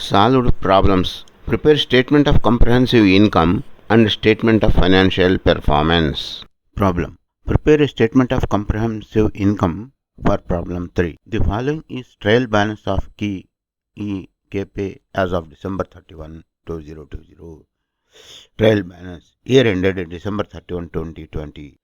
Solved problems. Prepare statement of comprehensive income and statement of financial performance. Problem. Prepare a statement of comprehensive income for problem 3. The following is trial balance of KPay as of December 31, 2020. Trial balance. Year ended December 31, 2020.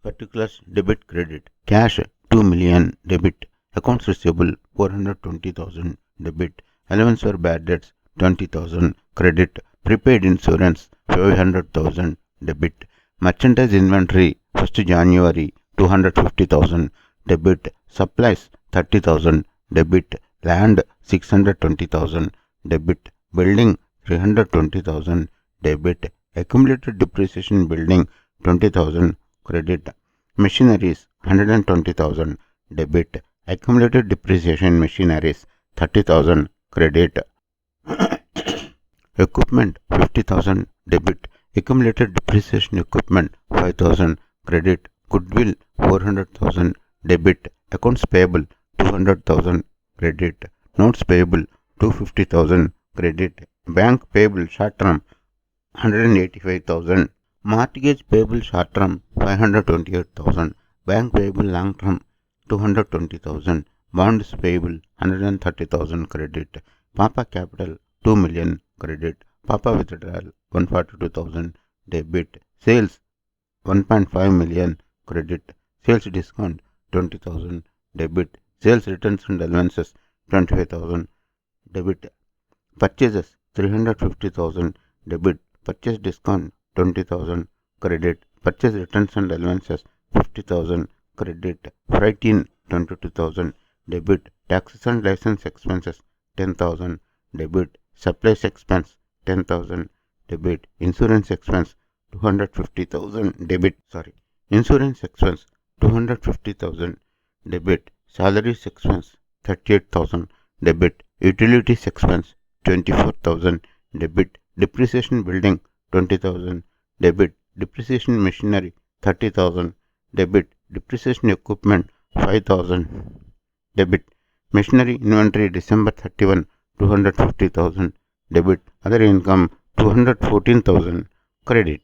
Particulars: debit, credit. Cash 2 million, debit. Accounts receivable 420,000, debit. Allowance for bad debts 20,000, credit. Prepaid insurance 500,000, debit. Merchandise inventory 1st January 250,000, debit. Supplies 30,000, debit. Land 620,000, debit. Building 320,000, debit. Accumulated depreciation building 20,000, credit. Machineries 120,000, debit. Accumulated depreciation machineries 30,000, credit. Equipment 50,000, debit. Accumulated depreciation equipment 5,000, credit. Goodwill 400,000, debit. Accounts payable 200,000, credit. Notes payable 250,000, credit. Bank payable short term 185,000. Mortgage payable short term 528,000. Bank payable long term 220,000. Bonds payable 130,000, credit. Papa capital 2 million, credit. Papa withdrawal 142,000, debit. Sales 1.5 million, credit. Sales discount 20,000, debit. Sales returns and allowances 25,000, debit. Purchases 350,000, debit. Purchase discount 20,000, credit. Purchase returns and allowances 50,000, credit. Freight in 22,000, debit. Taxes and license expenses 10,000, debit. Supplies expense 10,000, debit. Insurance expense 250,000, debit. Insurance expense 250,000, debit. Salaries expense 38,000, debit. Utilities expense 24,000, debit. Depreciation building 20,000, debit. Depreciation machinery 30,000, debit. Depreciation equipment 5,000, debit. Machinery inventory December 31, 250,000, debit. Other income 214,000, credit.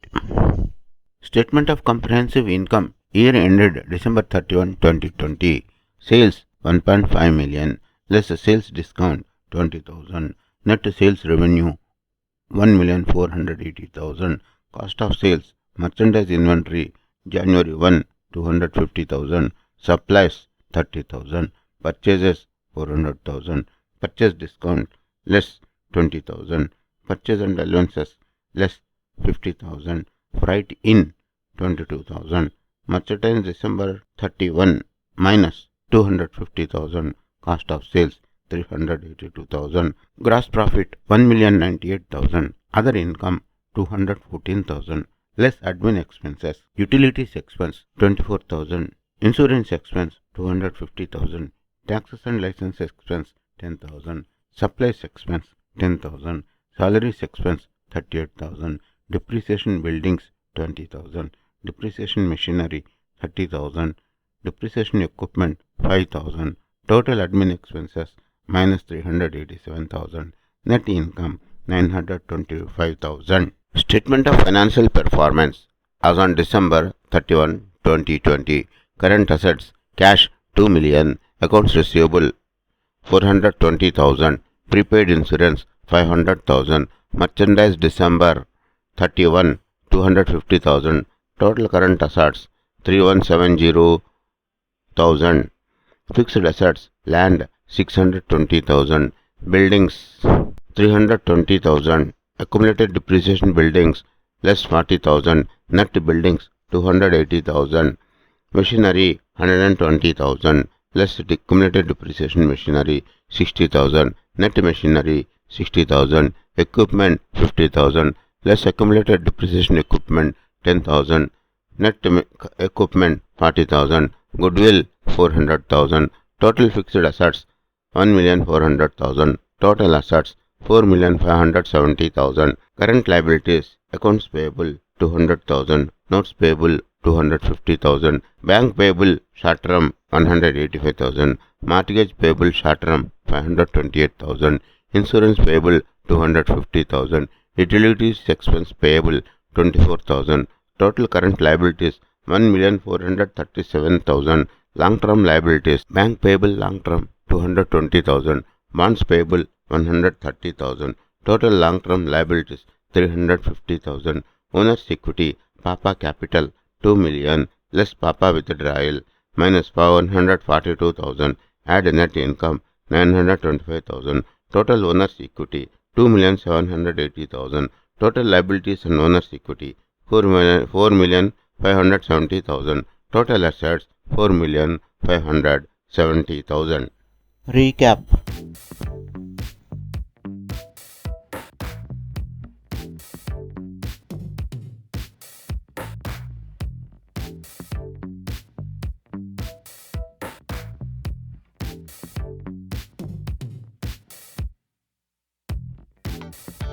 Statement of comprehensive income. Year ended December 31, 2020. Sales 1.5 million, less sales discount 20,000. Net sales revenue 1,480,000. Cost of sales. Merchandise inventory January 1, 250,000. Supplies 30,000. Purchases 400,000. Purchase discount less 20,000. Purchase and allowances less 50,000. Freight in 22,000. Merchandise December 31 minus 250,000. Cost of sales 382,000. Gross profit 1,098,000. Other income 214,000. Less admin expenses. Utilities expense 24,000. Insurance expense 250,000. Taxes and license expense 10,000. Supplies expense 10,000. Salaries expense 38,000. Depreciation buildings 20,000. Depreciation machinery 30,000. Depreciation equipment 5,000. Total admin expenses minus 387,000. Net income 925,000. Statement of financial performance as on December 31, 2020. Current assets cash 2 million. Accounts receivable 420,000. Prepaid insurance 500,000. Merchandise December 31, 250,000. Total current assets 3170,000. Fixed assets land 620,000. Buildings 320,000. Accumulated depreciation buildings less 40,000. Net buildings 280,000. Machinery 120,000. Less accumulated depreciation machinery 60,000. Net machinery 60,000. Equipment 50,000. Less accumulated depreciation equipment 10,000. Net equipment 40,000. Goodwill 400,000. Total fixed assets 1,400,000. Total assets 4,570,000. Current liabilities. Accounts payable 200,000. Notes payable 250,000. Bank payable short term 185,000. Mortgage payable short term 528,000. Insurance payable 250,000. Utilities expense payable 24,000. Total current liabilities 1,437,000. Long-term liabilities, bank payable long-term 220,000. Bonds payable 130,000. Total long-term liabilities 350,000. Owner's equity, Papa capital 2 million less Papa withdrawal minus 142,000. Add net income 925,000. Total owner's equity 2,780,000. Total liabilities and owner's equity 4,570,000. Total assets 4,570,000. Recap.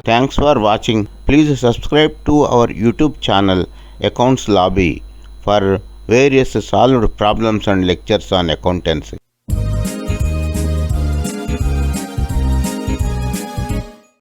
Thanks for watching. Please subscribe to our YouTube channel Accounts Lobby for various solved problems and lectures on accountancy.